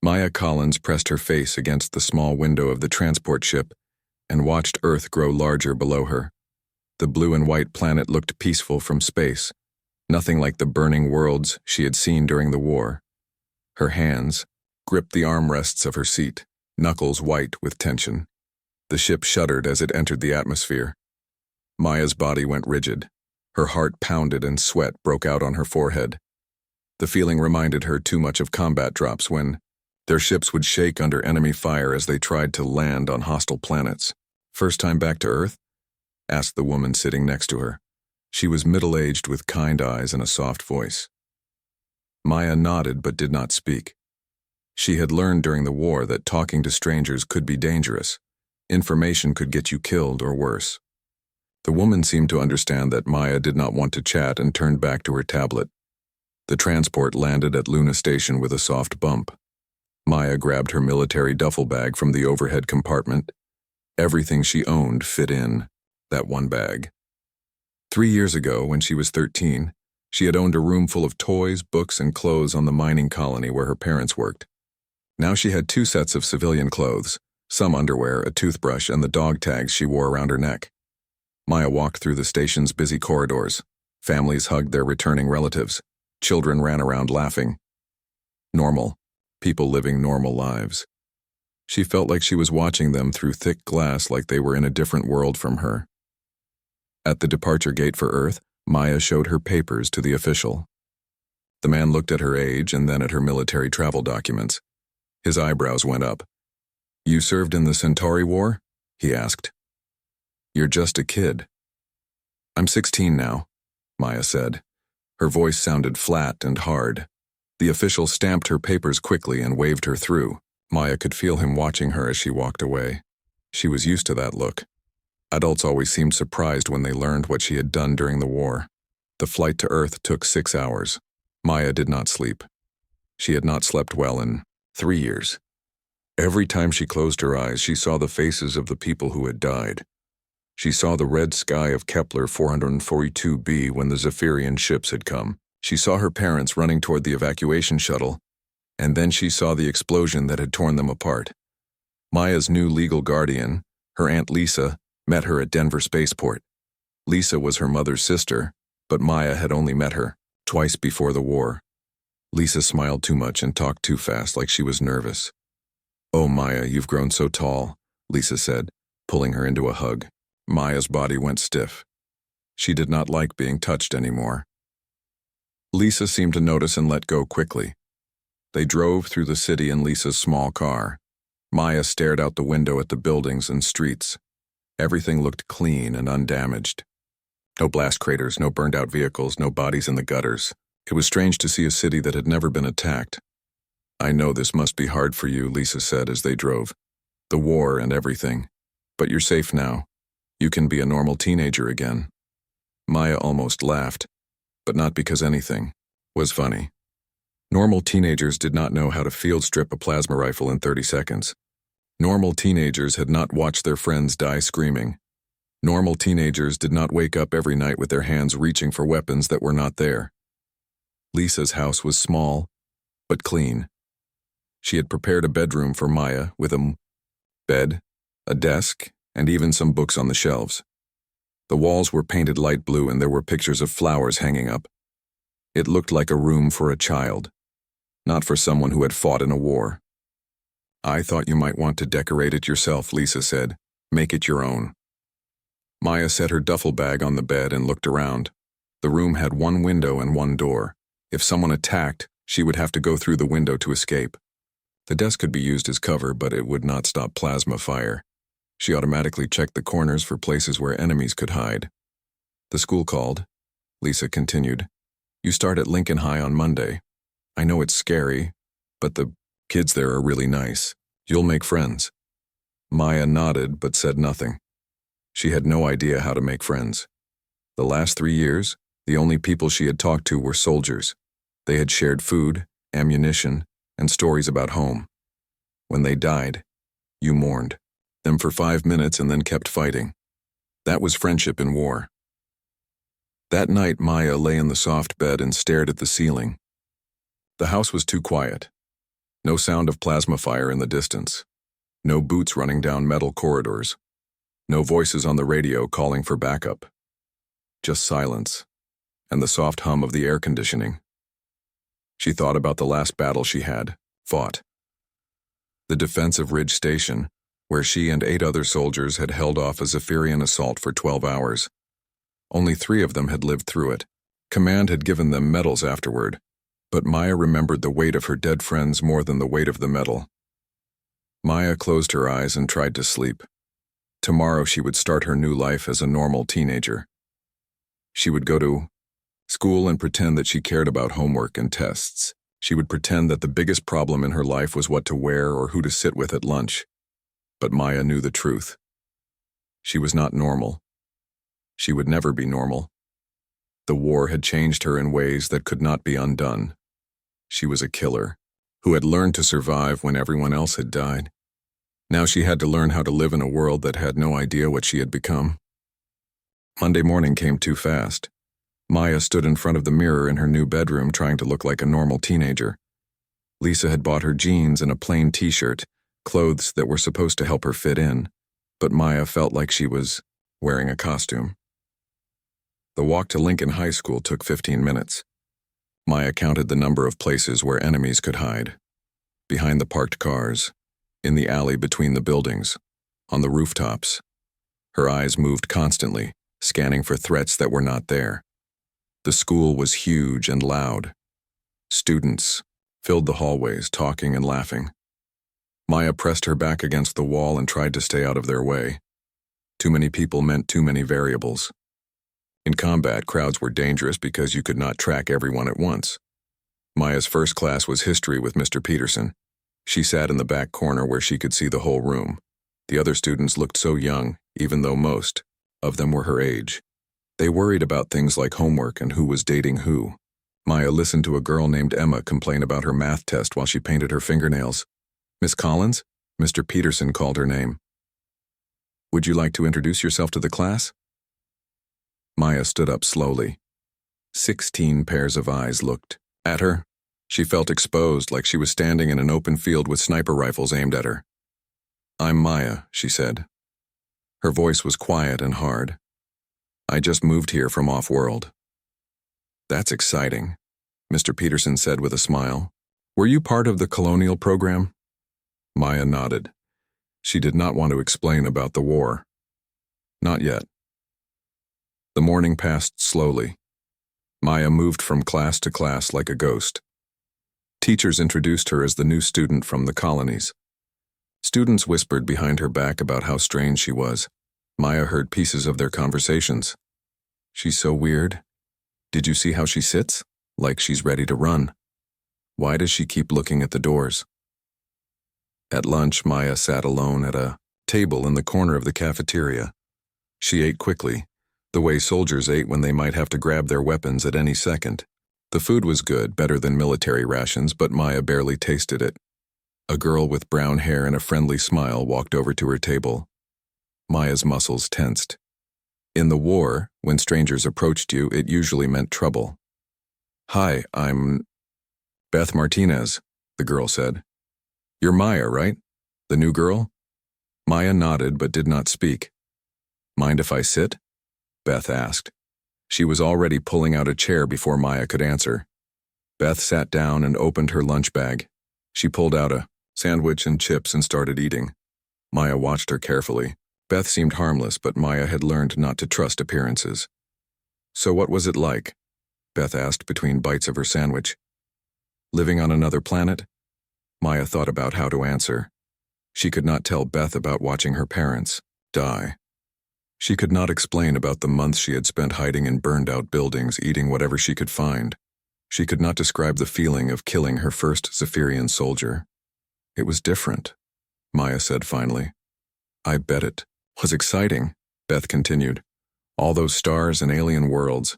Maya Collins pressed her face against the small window of the transport ship and watched Earth grow larger below her. The blue and white planet looked peaceful from space, nothing like the burning worlds she had seen during the war. Her hands gripped the armrests of her seat, knuckles white with tension. The ship shuddered as it entered the atmosphere. Maya's body went rigid. Her heart pounded and sweat broke out on her forehead. The feeling reminded her too much of combat drops when their ships would shake under enemy fire as they tried to land on hostile planets. "First time back to Earth?" asked the woman sitting next to her. She was middle-aged with kind eyes and a soft voice. Maya nodded but did not speak. She had learned during the war that talking to strangers could be dangerous. Information could get you killed or worse. The woman seemed to understand that Maya did not want to chat and turned back to her tablet. The transport landed at Luna Station with a soft bump. Maya grabbed her military duffel bag from the overhead compartment. Everything she owned fit in that one bag. 3 years ago, when she was 13, she had owned a room full of toys, books, and clothes on the mining colony where her parents worked. Now she had 2 sets of civilian clothes, some underwear, a toothbrush, and the dog tags she wore around her neck. Maya walked through the station's busy corridors. Families hugged their returning relatives. Children ran around laughing. Normal. People living normal lives. She felt like she was watching them through thick glass, like they were in a different world from her. At the departure gate for Earth, Maya showed her papers to the official. The man looked at her age and then at her military travel documents. His eyebrows went up. "You served in the Centauri War?" he asked. "You're just a kid." "I'm 16 now," Maya said. Her voice sounded flat and hard. The official stamped her papers quickly and waved her through. Maya could feel him watching her as she walked away. She was used to that look. Adults always seemed surprised when they learned what she had done during the war. The flight to Earth took 6 hours. Maya did not sleep. She had not slept well in 3 years. Every time she closed her eyes, she saw the faces of the people who had died. She saw the red sky of Kepler 442b when the Zephyrian ships had come. She saw her parents running toward the evacuation shuttle, and then she saw the explosion that had torn them apart. Maya's new legal guardian, her Aunt Lisa, met her at Denver Spaceport. Lisa was her mother's sister, but Maya had only met her twice before the war. Lisa smiled too much and talked too fast, like she was nervous. "Oh, Maya, you've grown so tall," Lisa said, pulling her into a hug. Maya's body went stiff. She did not like being touched anymore. Lisa seemed to notice and let go quickly. They drove through the city in Lisa's small car. Maya stared out the window at the buildings and streets. Everything looked clean and undamaged. No blast craters, no burned-out vehicles, no bodies in the gutters. It was strange to see a city that had never been attacked. "I know this must be hard for you," Lisa said as they drove. "The war and everything. But you're safe now. You can be a normal teenager again." Maya almost laughed, but not because anything was funny. Normal teenagers did not know how to field strip a plasma rifle in 30 seconds. Normal teenagers had not watched their friends die screaming. Normal teenagers did not wake up every night with their hands reaching for weapons that were not there. Lisa's house was small, but clean. She had prepared a bedroom for Maya with a bed, a desk, and even some books on the shelves. The walls were painted light blue and there were pictures of flowers hanging up. It looked like a room for a child, not for someone who had fought in a war. "I thought you might want to decorate it yourself," Lisa said. "Make it your own." Maya set her duffel bag on the bed and looked around. The room had one window and one door. If someone attacked, she would have to go through the window to escape. The desk could be used as cover, but it would not stop plasma fire. She automatically checked the corners for places where enemies could hide. "The school called," Lisa continued. "You start at Lincoln High on Monday. I know it's scary, but the kids there are really nice. You'll make friends." Maya nodded but said nothing. She had no idea how to make friends. The last 3 years, the only people she had talked to were soldiers. They had shared food, ammunition, and stories about home. When they died, you mourned them for 5 minutes and then kept fighting. That was friendship in war. That night, Maya lay in the soft bed and stared at the ceiling. The house was too quiet. No sound of plasma fire in the distance. No boots running down metal corridors. No voices on the radio calling for backup. Just silence, and the soft hum of the air conditioning. She thought about the last battle she had fought. The defense of Ridge Station, where she and 8 other soldiers had held off a Zephyrian assault for 12 hours. Only 3 of them had lived through it. Command had given them medals afterward, but Maya remembered the weight of her dead friends more than the weight of the medal. Maya closed her eyes and tried to sleep. Tomorrow she would start her new life as a normal teenager. She would go to school and pretend that she cared about homework and tests. She would pretend that the biggest problem in her life was what to wear or who to sit with at lunch. But Maya knew the truth. She was not normal. She would never be normal. The war had changed her in ways that could not be undone. She was a killer, who had learned to survive when everyone else had died. Now she had to learn how to live in a world that had no idea what she had become. Monday morning came too fast. Maya stood in front of the mirror in her new bedroom trying to look like a normal teenager. Lisa had bought her jeans and a plain t-shirt, clothes that were supposed to help her fit in, but Maya felt like she was wearing a costume. The walk to Lincoln High School took 15 minutes. Maya counted the number of places where enemies could hide. Behind the parked cars, in the alley between the buildings, on the rooftops. Her eyes moved constantly, scanning for threats that were not there. The school was huge and loud. Students filled the hallways, talking and laughing. Maya pressed her back against the wall and tried to stay out of their way. Too many people meant too many variables. In combat, crowds were dangerous because you could not track everyone at once. Maya's first class was history with Mr. Peterson. She sat in the back corner where she could see the whole room. The other students looked so young, even though most of them were her age. They worried about things like homework and who was dating who. Maya listened to a girl named Emma complain about her math test while she painted her fingernails. "Miss Collins?" Mr. Peterson called her name. "Would you like to introduce yourself to the class?" Maya stood up slowly. 16 pairs of eyes looked at her. She felt exposed, like she was standing in an open field with sniper rifles aimed at her. "I'm Maya," she said. Her voice was quiet and hard. "I just moved here from off-world." "That's exciting," Mr. Peterson said with a smile. "Were you part of the colonial program?" Maya nodded. She did not want to explain about the war. Not yet. The morning passed slowly. Maya moved from class to class like a ghost. Teachers introduced her as the new student from the colonies. Students whispered behind her back about how strange she was. Maya heard pieces of their conversations. "She's so weird. Did you see how she sits? Like she's ready to run. Why does she keep looking at the doors?" At lunch, Maya sat alone at a table in the corner of the cafeteria. She ate quickly, the way soldiers ate when they might have to grab their weapons at any second. The food was good, better than military rations, but Maya barely tasted it. A girl with brown hair and a friendly smile walked over to her table. Maya's muscles tensed. In the war, when strangers approached you, it usually meant trouble. "Hi, I'm Beth Martinez," the girl said. "You're Maya, right? The new girl?" Maya nodded but did not speak. "Mind if I sit?" Beth asked. She was already pulling out a chair before Maya could answer. Beth sat down and opened her lunch bag. She pulled out a sandwich and chips and started eating. Maya watched her carefully. Beth seemed harmless, but Maya had learned not to trust appearances. "So what was it like?" Beth asked between bites of her sandwich. "Living on another planet?" Maya thought about how to answer. She could not tell Beth about watching her parents die. She could not explain about the months she had spent hiding in burned-out buildings, eating whatever she could find. She could not describe the feeling of killing her first Zephyrian soldier. "It was different," Maya said finally. "I bet it was exciting," Beth continued. "All those stars and alien worlds.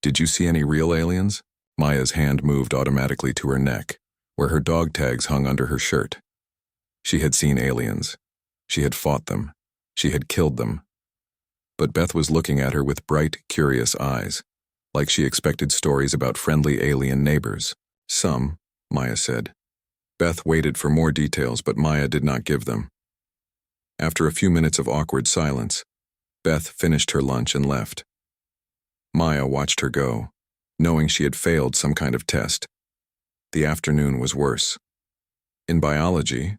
Did you see any real aliens?" Maya's hand moved automatically to her neck, where her dog tags hung under her shirt. She had seen aliens. She had fought them. She had killed them. But Beth was looking at her with bright, curious eyes, like she expected stories about friendly alien neighbors. "Some," Maya said. Beth waited for more details, but Maya did not give them. After a few minutes of awkward silence, Beth finished her lunch and left. Maya watched her go, knowing she had failed some kind of test. The afternoon was worse. In biology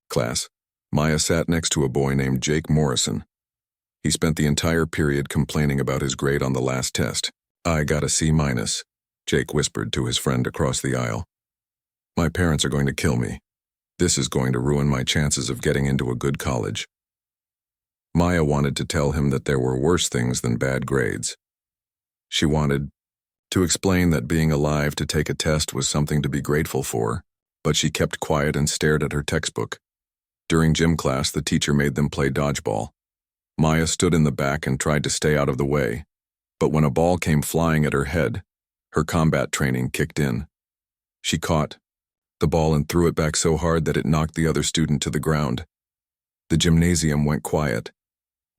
class, Maya sat next to a boy named Jake Morrison. He spent the entire period complaining about his grade on the last test. "I got a C-," Jake whispered to his friend across the aisle. "My parents are going to kill me. This is going to ruin my chances of getting into a good college." Maya wanted to tell him that there were worse things than bad grades. She wanted to explain that being alive to take a test was something to be grateful for, but she kept quiet and stared at her textbook. During gym class, the teacher made them play dodgeball. Maya stood in the back and tried to stay out of the way, but when a ball came flying at her head, her combat training kicked in. She caught the ball and threw it back so hard that it knocked the other student to the ground. The gymnasium went quiet.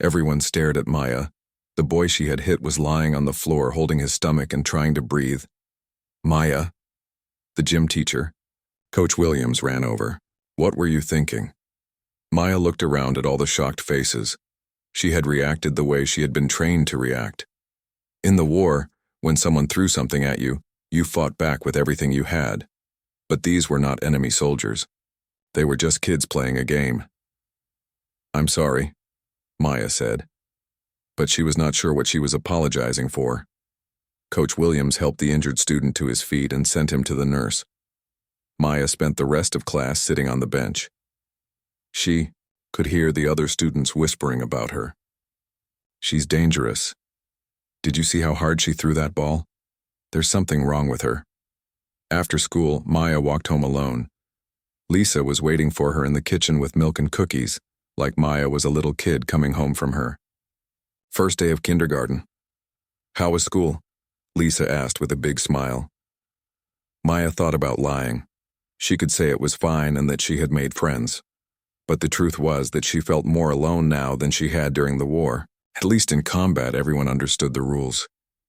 Everyone stared at Maya. The boy she had hit was lying on the floor holding his stomach and trying to breathe. "Maya," the gym teacher, Coach Williams, ran over. "What were you thinking?" Maya looked around at all the shocked faces. She had reacted the way she had been trained to react. In the war, when someone threw something at you, you fought back with everything you had. But these were not enemy soldiers. They were just kids playing a game. "I'm sorry," Maya said. But she was not sure what she was apologizing for. Coach Williams helped the injured student to his feet and sent him to the nurse. Maya spent the rest of class sitting on the bench. She could hear the other students whispering about her. "She's dangerous. Did you see how hard she threw that ball? There's something wrong with her." After school, Maya walked home alone. Lisa was waiting for her in the kitchen with milk and cookies, like Maya was a little kid coming home from her first day of kindergarten. "How was school?" Lisa asked with a big smile. Maya thought about lying. She could say it was fine and that she had made friends. But the truth was that she felt more alone now than she had during the war. At least in combat, everyone understood the rules.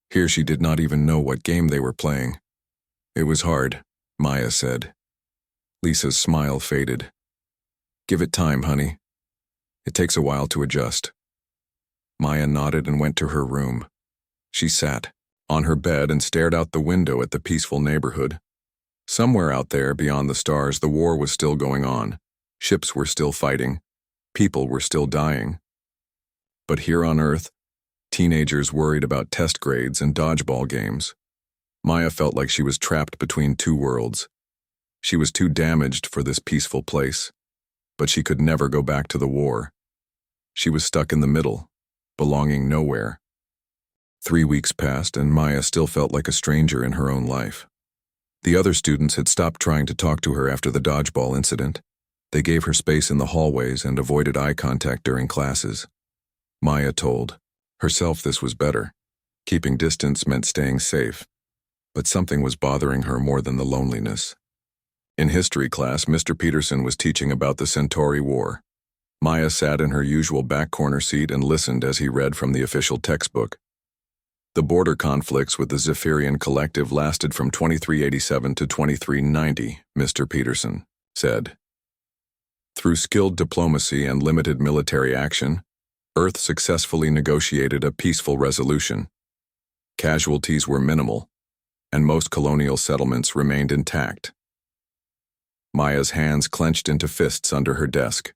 Here she did not even know what game they were playing. "It was hard," Maya said. Lisa's smile faded. "Give it time, honey. It takes a while to adjust." Maya nodded and went to her room. She sat on her bed and stared out the window at the peaceful neighborhood. Somewhere out there, beyond the stars, the war was still going on. Ships were still fighting. People were still dying. But here on Earth, teenagers worried about test grades and dodgeball games. Maya felt like she was trapped between two worlds. She was too damaged for this peaceful place, but she could never go back to the war. She was stuck in the middle, belonging nowhere. 3 weeks passed, and Maya still felt like a stranger in her own life. The other students had stopped trying to talk to her after the dodgeball incident. They gave her space in the hallways and avoided eye contact during classes. Maya told herself this was better. Keeping distance meant staying safe. But something was bothering her more than the loneliness. In history class, Mr. Peterson was teaching about the Centauri War. Maya sat in her usual back corner seat and listened as he read from the official textbook. The border conflicts with the Zephyrian Collective lasted from 2387 to 2390, Mr. Peterson said. Through skilled diplomacy and limited military action, Earth successfully negotiated a peaceful resolution. Casualties were minimal, and most colonial settlements remained intact. Maya's hands clenched into fists under her desk.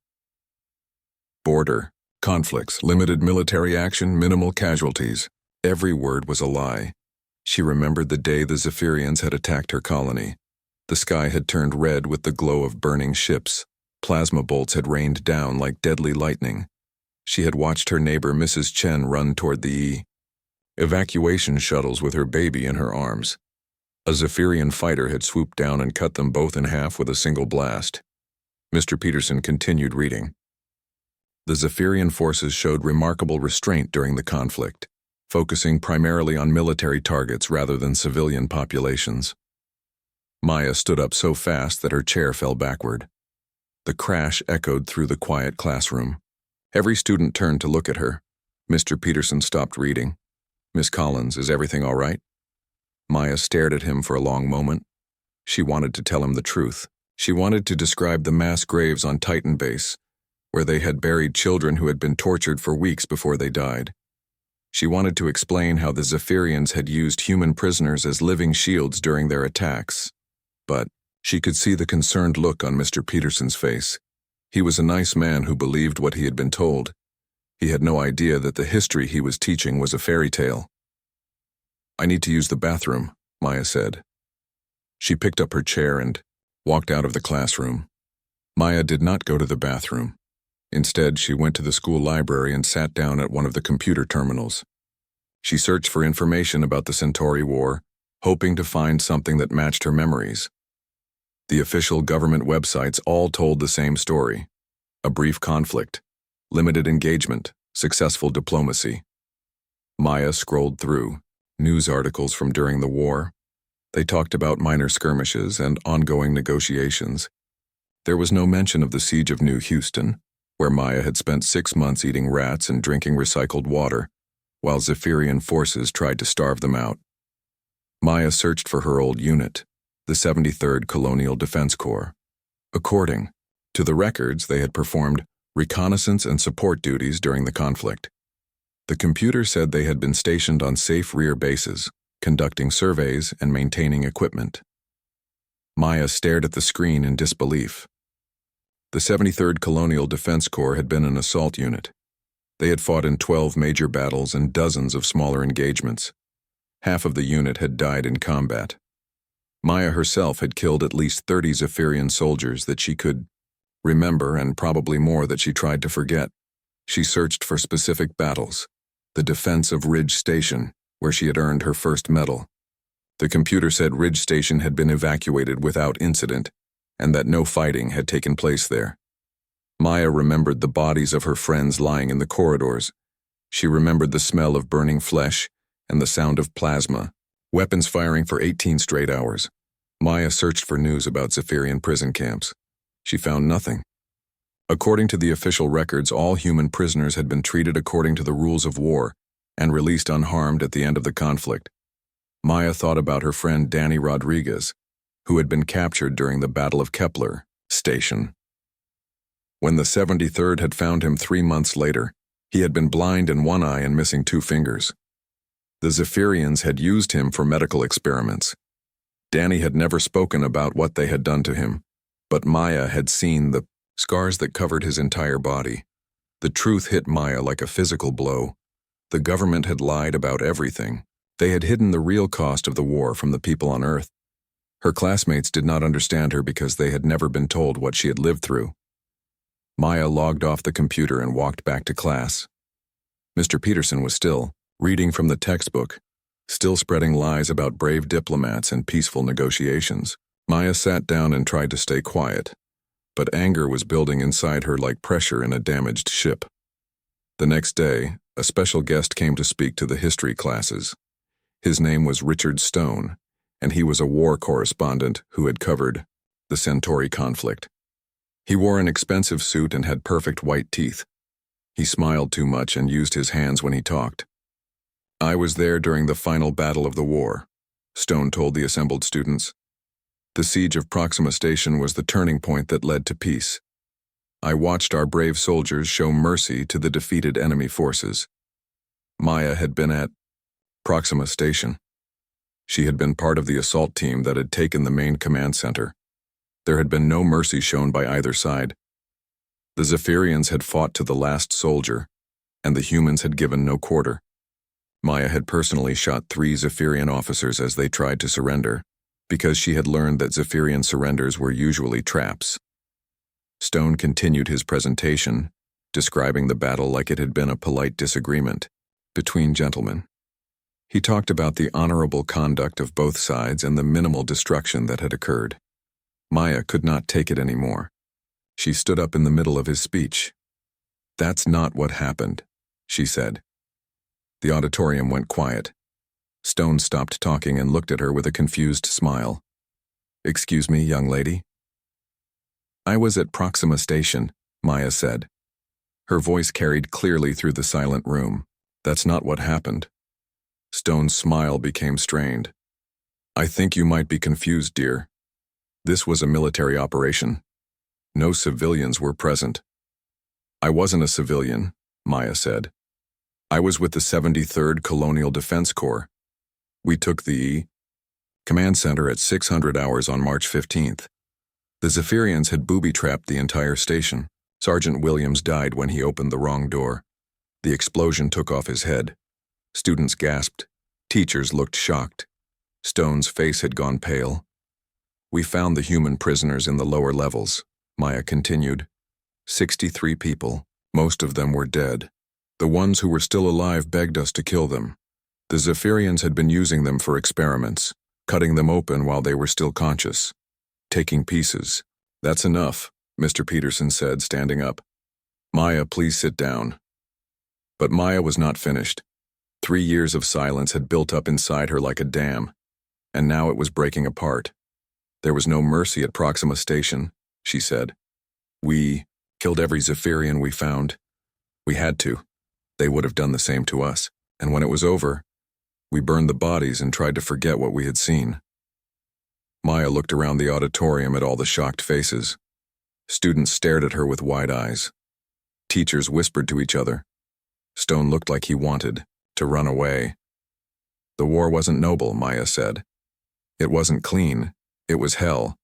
Border conflicts, limited military action, minimal casualties. Every word was a lie. She remembered the day the Zephyrians had attacked her colony. The sky had turned red with the glow of burning ships. Plasma bolts had rained down like deadly lightning. She had watched her neighbor Mrs. Chen run toward the evacuation shuttles with her baby in her arms. A Zephyrian fighter had swooped down and cut them both in half with a single blast. Mr. Peterson continued reading. The Zephyrian forces showed remarkable restraint during the conflict, focusing primarily on military targets rather than civilian populations. Maya stood up so fast that her chair fell backward. The crash echoed through the quiet classroom. Every student turned to look at her. Mr. Peterson stopped reading. "Miss Collins, is everything all right?" Maya stared at him for a long moment. She wanted to tell him the truth, She wanted to describe the mass graves on Titan Base, where they had buried children who had been tortured for weeks before they died. She wanted to explain how the Zephyrians had used human prisoners as living shields during their attacks. But she could see the concerned look on Mr. Peterson's face. He was a nice man who believed what he had been told. He had no idea that the history he was teaching was a fairy tale. "I need to use the bathroom," Maya said. She picked up her chair and walked out of the classroom. Maya did not go to the bathroom. Instead, she went to the school library and sat down at one of the computer terminals. She searched for information about the Centauri War, hoping to find something that matched her memories. The official government websites all told the same story: a brief conflict, limited engagement, successful diplomacy. Maya scrolled through news articles from during the war. They talked about minor skirmishes and ongoing negotiations. There was no mention of the siege of New Houston, where Maya had spent 6 months eating rats and drinking recycled water, while Zephyrian forces tried to starve them out. Maya searched for her old unit, the 73rd Colonial Defense Corps. According to the records, they had performed reconnaissance and support duties during the conflict. The computer said they had been stationed on safe rear bases, conducting surveys and maintaining equipment. Maya stared at the screen in disbelief. The 73rd Colonial Defense Corps had been an assault unit. They had fought in 12 major battles and dozens of smaller engagements. Half of the unit had died in combat. Maya herself had killed at least 30 Zephyrian soldiers that she could remember, and probably more that she tried to forget. She searched for specific battles: the defense of Ridge Station, where she had earned her first medal. The computer said Ridge Station had been evacuated without incident, and that no fighting had taken place there. Maya remembered the bodies of her friends lying in the corridors. She remembered the smell of burning flesh and the sound of plasma, weapons firing for 18 straight hours. Maya searched for news about Zephyrian prison camps. She found nothing. According to the official records, all human prisoners had been treated according to the rules of war and released unharmed at the end of the conflict. Maya thought about her friend Danny Rodriguez, who had been captured during the Battle of Kepler Station. When the 73rd had found him 3 months later, he had been blind in one eye and missing 2 fingers. The Zephyrians had used him for medical experiments. Danny had never spoken about what they had done to him, but Maya had seen the scars that covered his entire body. The truth hit Maya like a physical blow. The government had lied about everything. They had hidden the real cost of the war from the people on Earth. Her classmates did not understand her because they had never been told what she had lived through. Maya logged off the computer and walked back to class. Mr. Peterson was still reading from the textbook, still spreading lies about brave diplomats and peaceful negotiations. Maya sat down and tried to stay quiet, but anger was building inside her like pressure in a damaged ship. The next day, a special guest came to speak to the history classes. His name was Richard Stone, and he was a war correspondent who had covered the Centauri conflict. He wore an expensive suit and had perfect white teeth. He smiled too much and used his hands when he talked. "I was there during the final battle of the war," Stone told the assembled students. "The siege of Proxima Station was the turning point that led to peace. I watched our brave soldiers show mercy to the defeated enemy forces." Maya had been at Proxima Station. She had been part of the assault team that had taken the main command center. There had been no mercy shown by either side. The Zephyrians had fought to the last soldier, and the humans had given no quarter. Maya had personally shot 3 Zephyrian officers as they tried to surrender, because she had learned that Zephyrian surrenders were usually traps. Stone continued his presentation, describing the battle like it had been a polite disagreement between gentlemen. He talked about the honorable conduct of both sides and the minimal destruction that had occurred. Maya could not take it anymore. She stood up in the middle of his speech. "That's not what happened," she said. The auditorium went quiet. Stone stopped talking and looked at her with a confused smile. "Excuse me, young lady?" "I was at Proxima Station," Maya said. Her voice carried clearly through the silent room. "That's not what happened." Stone's smile became strained. "I think you might be confused, dear. This was a military operation. No civilians were present. I wasn't a civilian, Maya said. I was with the 73rd Colonial Defense Corps. We took the command center at 600 hours on March 15th. The Zephyrians had booby-trapped the entire station. Sergeant Williams died when he opened the wrong door. The explosion took off his head. Students gasped. Teachers looked shocked. Stone's face had gone pale. We found the human prisoners in the lower levels, Maya continued. 63 people. Most of them were dead. The ones who were still alive begged us to kill them. The Zephyrians had been using them for experiments, cutting them open while they were still conscious. Taking pieces. That's enough, Mr. Peterson said, standing up. Maya, please sit down. But Maya was not finished. 3 years of silence had built up inside her like a dam, and now it was breaking apart. There was no mercy at Proxima Station, she said. We killed every Zephyrian we found. We had to. They would have done the same to us. And when it was over, we burned the bodies and tried to forget what we had seen. Maya looked around the auditorium at all the shocked faces. Students stared at her with wide eyes. Teachers whispered to each other. Stone looked like he wanted to run away. The war wasn't noble, Maya said. It wasn't clean. It was hell,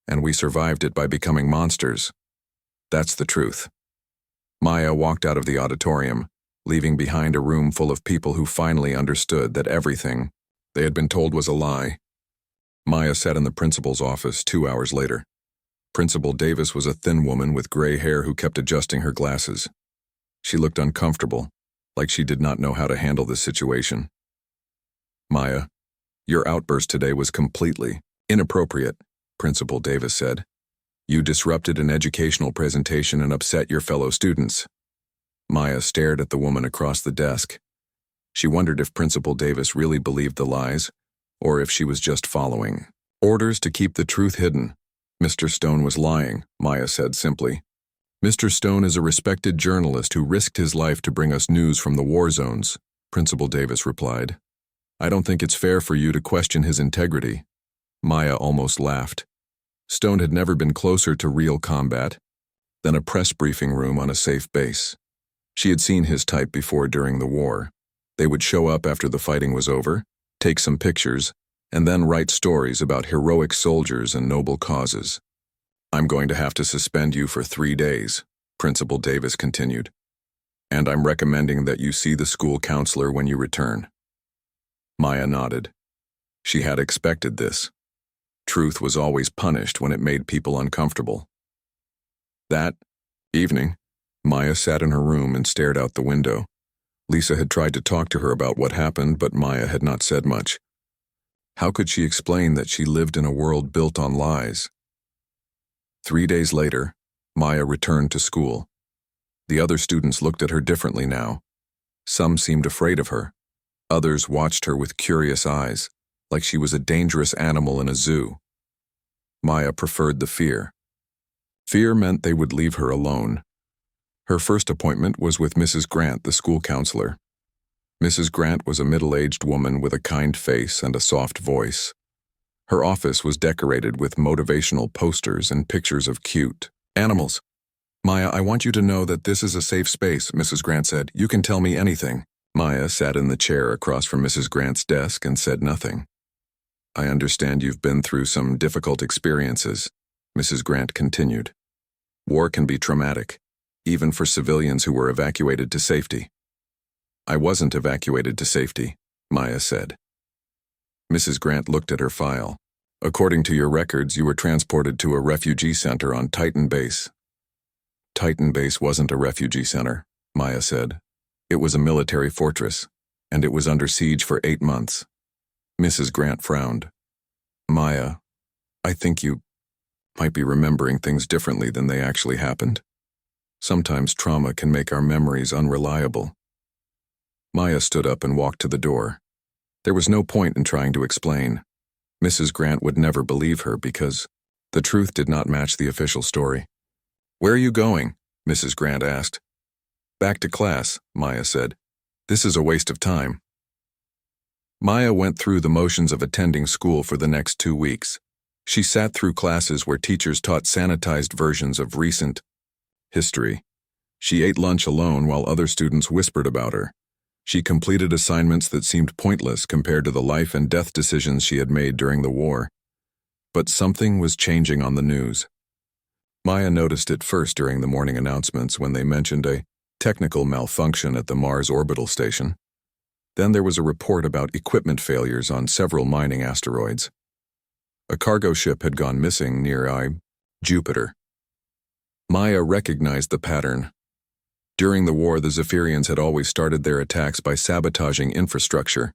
and we survived it by becoming monsters. That's the truth. Maya walked out of the auditorium, leaving behind a room full of people who finally understood that everything they had been told was a lie. Maya sat in the principal's office 2 hours later. Principal Davis was a thin woman with gray hair who kept adjusting her glasses. She looked uncomfortable, like she did not know how to handle this situation. Maya, your outburst today was completely inappropriate, Principal Davis said. You disrupted an educational presentation and upset your fellow students. Maya stared at the woman across the desk. She wondered if Principal Davis really believed the lies, or if she was just following orders to keep the truth hidden. Mr. Stone was lying, Maya said simply. Mr. Stone is a respected journalist who risked his life to bring us news from the war zones, Principal Davis replied. I don't think it's fair for you to question his integrity. Maya almost laughed. Stone had never been closer to real combat than a press briefing room on a safe base. She had seen his type before during the war. They would show up after the fighting was over, take some pictures, and then write stories about heroic soldiers and noble causes. I'm going to have to suspend you for 3 days, Principal Davis continued. And I'm recommending that you see the school counselor when you return. Maya nodded. She had expected this. Truth was always punished when it made people uncomfortable. That evening, Maya sat in her room and stared out the window. Lisa had tried to talk to her about what happened, but Maya had not said much. How could she explain that she lived in a world built on lies? 3 days later, Maya returned to school. The other students looked at her differently now. Some seemed afraid of her. Others watched her with curious eyes, like she was a dangerous animal in a zoo. Maya preferred the fear. Fear meant they would leave her alone. Her first appointment was with Mrs. Grant, the school counselor. Mrs. Grant was a middle-aged woman with a kind face and a soft voice. Her office was decorated with motivational posters and pictures of cute animals. Maya, I want you to know that this is a safe space, Mrs. Grant said. You can tell me anything. Maya sat in the chair across from Mrs. Grant's desk and said nothing. I understand you've been through some difficult experiences, Mrs. Grant continued. War can be traumatic, even for civilians who were evacuated to safety. I wasn't evacuated to safety, Maya said. Mrs. Grant looked at her file. According to your records, you were transported to a refugee center on Titan Base. Titan Base wasn't a refugee center, Maya said. It was a military fortress, and it was under siege for 8 months. Mrs. Grant frowned. Maya, I think you might be remembering things differently than they actually happened. Sometimes trauma can make our memories unreliable. Maya stood up and walked to the door. There was no point in trying to explain. Mrs. Grant would never believe her because the truth did not match the official story. Where are you going? Mrs. Grant asked. Back to class, Maya said. This is a waste of time. Maya went through the motions of attending school for the next 2 weeks. She sat through classes where teachers taught sanitized versions of recent history. She ate lunch alone while other students whispered about her. She completed assignments that seemed pointless compared to the life and death decisions she had made during the war. But something was changing on the news. Maya noticed it first during the morning announcements when they mentioned a technical malfunction at the Mars orbital station. Then there was a report about equipment failures on several mining asteroids. A cargo ship had gone missing near Jupiter. Maya recognized the pattern. During the war, the Zephyrians had always started their attacks by sabotaging infrastructure.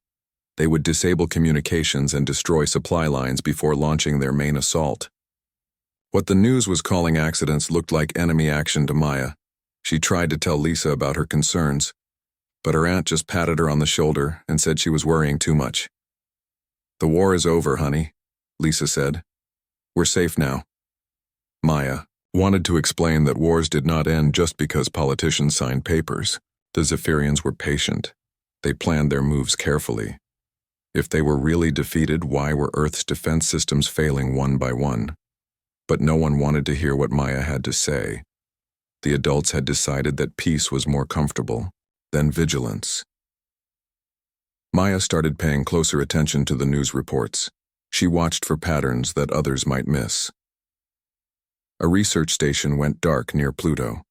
They would disable communications and destroy supply lines before launching their main assault. What the news was calling accidents looked like enemy action to Maya. She tried to tell Lisa about her concerns, but her aunt just patted her on the shoulder and said she was worrying too much. "The war is over, honey," Lisa said. "We're safe now." Maya wanted to explain that wars did not end just because politicians signed papers. The Zephyrians were patient. They planned their moves carefully. If they were really defeated, why were Earth's defense systems failing one by one? But no one wanted to hear what Maya had to say. The adults had decided that peace was more comfortable than vigilance. Maya started paying closer attention to the news reports. She watched for patterns that others might miss. A research station went dark near Pluto.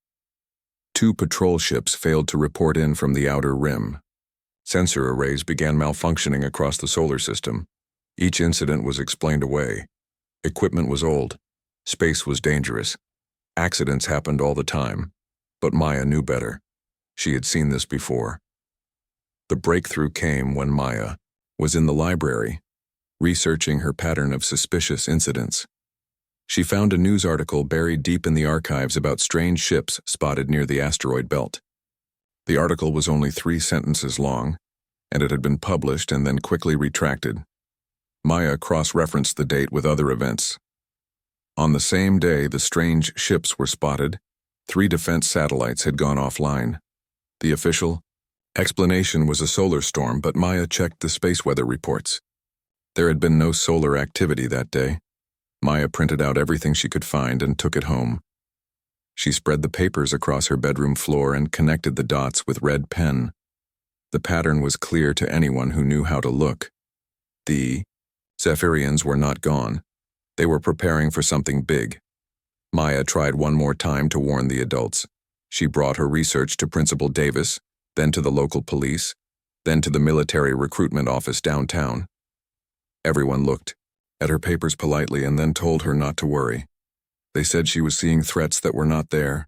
2 patrol ships failed to report in from the outer rim. Sensor arrays began malfunctioning across the solar system. Each incident was explained away. Equipment was old. Space was dangerous. Accidents happened all the time. But Maya knew better. She had seen this before. The breakthrough came when Maya was in the library, researching her pattern of suspicious incidents. She found a news article buried deep in the archives about strange ships spotted near the asteroid belt. The article was only 3 sentences long, and it had been published and then quickly retracted. Maya cross-referenced the date with other events. On the same day the strange ships were spotted, 3 defense satellites had gone offline. The official explanation was a solar storm, but Maya checked the space weather reports. There had been no solar activity that day. Maya printed out everything she could find and took it home. She spread the papers across her bedroom floor and connected the dots with red pen. The pattern was clear to anyone who knew how to look. The Zephyrians were not gone. They were preparing for something big. Maya tried one more time to warn the adults. She brought her research to Principal Davis, then to the local police, then to the military recruitment office downtown. Everyone looked at her papers politely and then told her not to worry. They said she was seeing threats that were not there.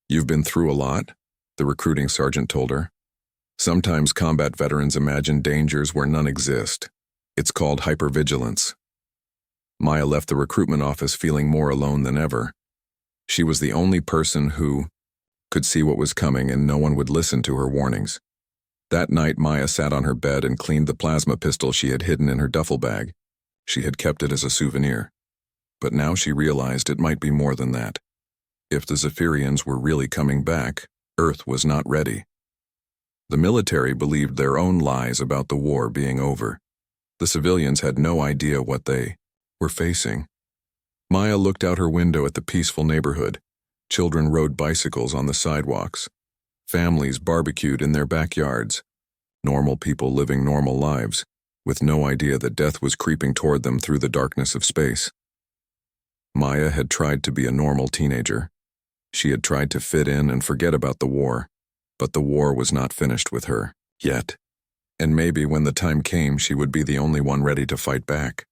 "You've been through a lot," the recruiting sergeant told her. "Sometimes combat veterans imagine dangers where none exist. It's called hypervigilance." Maya left the recruitment office feeling more alone than ever. She was the only person who could see what was coming, and no one would listen to her warnings. That night, Maya sat on her bed and cleaned the plasma pistol she had hidden in her duffel bag. She had kept it as a souvenir. But now she realized it might be more than that. If the Zephyrians were really coming back, Earth was not ready. The military believed their own lies about the war being over. The civilians had no idea what they were facing. Maya looked out her window at the peaceful neighborhood. Children rode bicycles on the sidewalks. Families barbecued in their backyards. Normal people living normal lives, with no idea that death was creeping toward them through the darkness of space. Maya had tried to be a normal teenager. She had tried to fit in and forget about the war, but the war was not finished with her, yet. And maybe when the time came, she would be the only one ready to fight back.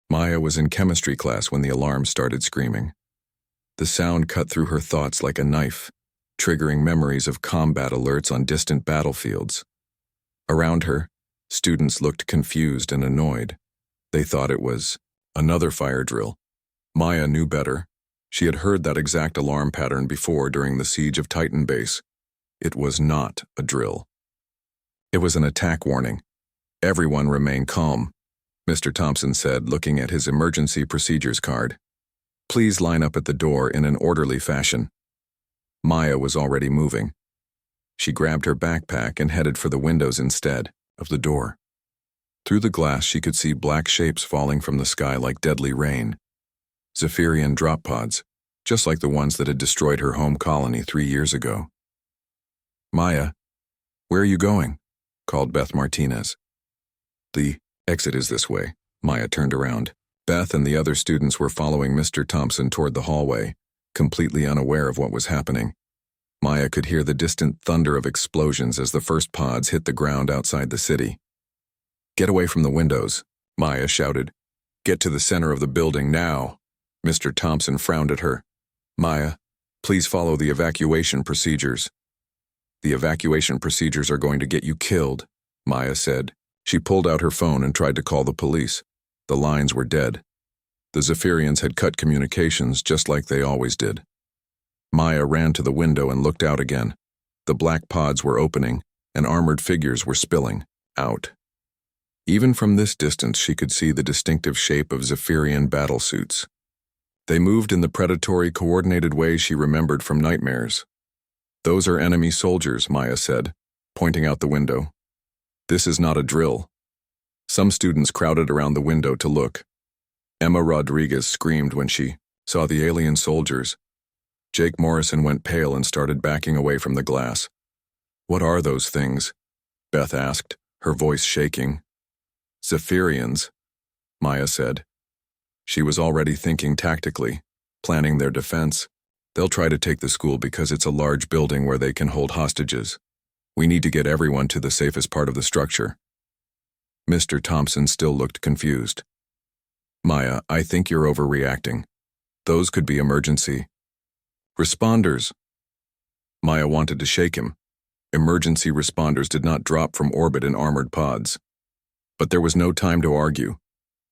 Maya was in chemistry class when the alarm started screaming. The sound cut through her thoughts like a knife, triggering memories of combat alerts on distant battlefields. Around her, students looked confused and annoyed. They thought it was another fire drill. Maya knew better. She had heard that exact alarm pattern before during the siege of Titan Base. It was not a drill. It was an attack warning. "Everyone remain calm," Mr. Thompson said, looking at his emergency procedures card. "Please line up at the door in an orderly fashion." Maya was already moving. She grabbed her backpack and headed for the windows instead of the door. Through the glass she could see black shapes falling from the sky like deadly rain. Zephyrian drop pods, just like the ones that had destroyed her home colony 3 years ago. "Maya, where are you going?" called Beth Martinez. "The exit is this way." Maya turned around. Beth and the other students were following Mr. Thompson toward the hallway, completely unaware of what was happening. Maya could hear the distant thunder of explosions as the first pods hit the ground outside the city. "Get away from the windows," Maya shouted. "Get to the center of the building now." Mr. Thompson frowned at her. "Maya, please follow the evacuation procedures." "The evacuation procedures are going to get you killed," Maya said. She pulled out her phone and tried to call the police. The lines were dead. The Zephyrians had cut communications just like they always did. Maya ran to the window and looked out again. The black pods were opening, and armored figures were spilling out. Even from this distance she could see the distinctive shape of Zephyrian battlesuits. They moved in the predatory, coordinated way she remembered from nightmares. "Those are enemy soldiers," Maya said, pointing out the window. "This is not a drill." Some students crowded around the window to look. Emma Rodriguez screamed when she saw the alien soldiers. Jake Morrison went pale and started backing away from the glass. "What are those things?" Beth asked, her voice shaking. "Zephyrians," Maya said. She was already thinking tactically, planning their defense. "They'll try to take the school because it's a large building where they can hold hostages. We need to get everyone to the safest part of the structure." Mr. Thompson still looked confused. "Maya, I think you're overreacting. Those could be emergency responders." Maya wanted to shake him. Emergency responders did not drop from orbit in armored pods. But there was no time to argue.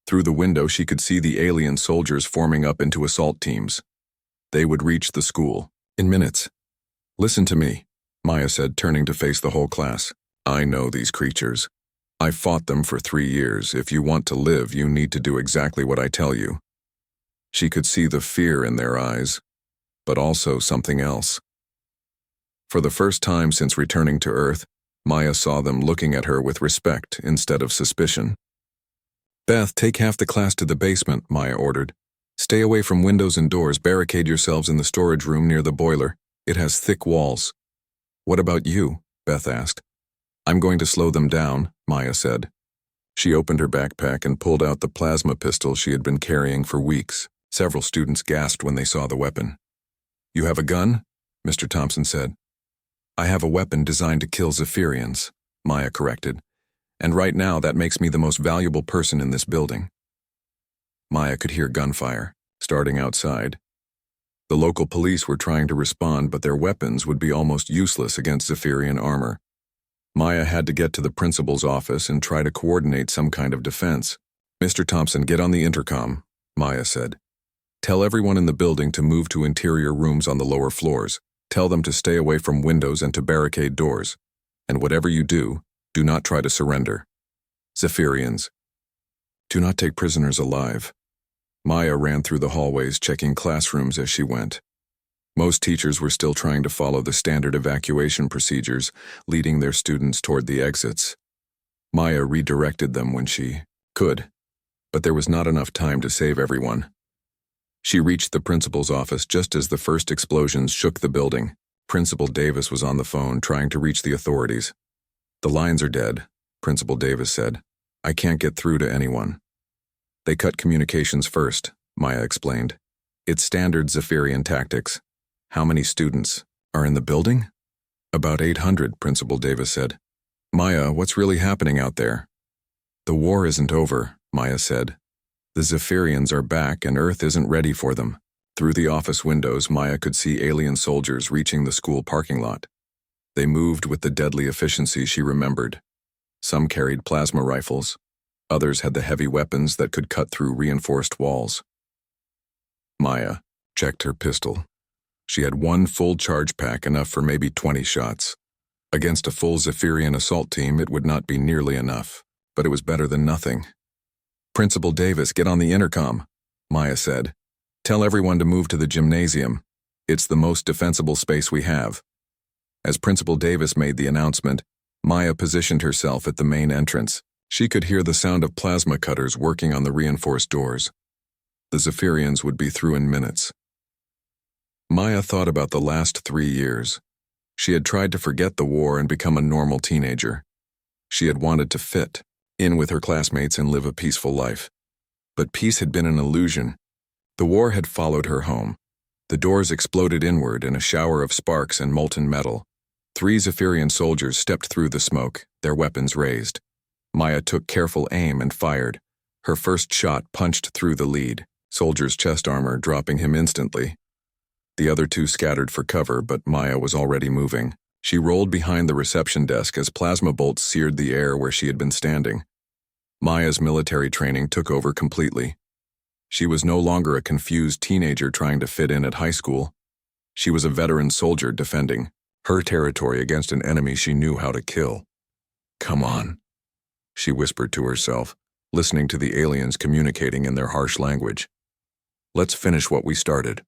Through the window she could see the alien soldiers forming up into assault teams. They would reach the school in minutes. "Listen to me," Maya said, turning to face the whole class. "I know these creatures. I fought them for 3 years. If you want to live, you need to do exactly what I tell you." She could see the fear in their eyes, but also something else. For the first time since returning to Earth, Maya saw them looking at her with respect instead of suspicion. "Beth, take half the class to the basement," Maya ordered. "Stay away from windows and doors. Barricade yourselves in the storage room near the boiler. It has thick walls." "What about you?" Beth asked. "I'm going to slow them down," Maya said. She opened her backpack and pulled out the plasma pistol she had been carrying for weeks. Several students gasped when they saw the weapon. "You have a gun?" Mr. Thompson said. "I have a weapon designed to kill Zephyrians," Maya corrected. "And right now that makes me the most valuable person in this building." Maya could hear gunfire, starting outside. The local police were trying to respond, but their weapons would be almost useless against Zephyrian armor. Maya had to get to the principal's office and try to coordinate some kind of defense. "Mr. Thompson, get on the intercom," Maya said. "Tell everyone in the building to move to interior rooms on the lower floors. Tell them to stay away from windows and to barricade doors. And whatever you do not try to surrender. Zephyrians, do not take prisoners alive." Maya ran through the hallways, checking classrooms as she went. Most teachers were still trying to follow the standard evacuation procedures, leading their students toward the exits. Maya redirected them when she could, but there was not enough time to save everyone. She reached the principal's office just as the first explosions shook the building. Principal Davis was on the phone, trying to reach the authorities. "The lines are dead," Principal Davis said. "I can't get through to anyone." "They cut communications first," Maya explained. "It's standard Zephyrian tactics." "How many students are in the building?" "About 800, Principal Davis said. "Maya, what's really happening out there?" "The war isn't over," Maya said. "The Zephyrians are back and Earth isn't ready for them." Through the office windows, Maya could see alien soldiers reaching the school parking lot. They moved with the deadly efficiency she remembered. Some carried plasma rifles. Others had the heavy weapons that could cut through reinforced walls. Maya checked her pistol. She had one full charge pack, enough for maybe 20 shots. Against a full Zephyrian assault team, it would not be nearly enough, but it was better than nothing. "Principal Davis, get on the intercom," Maya said. "Tell everyone to move to the gymnasium. It's the most defensible space we have." As Principal Davis made the announcement, Maya positioned herself at the main entrance. She could hear the sound of plasma cutters working on the reinforced doors. The Zephyrians would be through in minutes. Maya thought about the last 3 years. She had tried to forget the war and become a normal teenager. She had wanted to fit in with her classmates and live a peaceful life. But peace had been an illusion. The war had followed her home. The doors exploded inward in a shower of sparks and molten metal. 3 Zephyrian soldiers stepped through the smoke, their weapons raised. Maya took careful aim and fired. Her first shot punched through the lead soldier's chest armor, dropping him instantly. The other 2 scattered for cover, but Maya was already moving. She rolled behind the reception desk as plasma bolts seared the air where she had been standing. Maya's military training took over completely. She was no longer a confused teenager trying to fit in at high school. She was a veteran soldier defending her territory against an enemy she knew how to kill. "Come on," she whispered to herself, listening to the aliens communicating in their harsh language. "Let's finish what we started."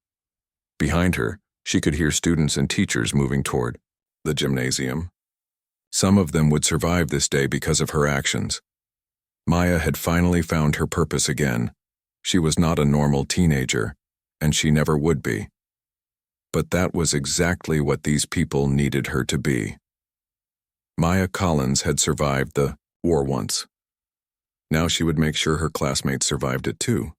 Behind her, she could hear students and teachers moving toward the gymnasium. Some of them would survive this day because of her actions. Maya had finally found her purpose again. She was not a normal teenager, and she never would be. But that was exactly what these people needed her to be. Maya Collins had survived the war once. Now she would make sure her classmates survived it too.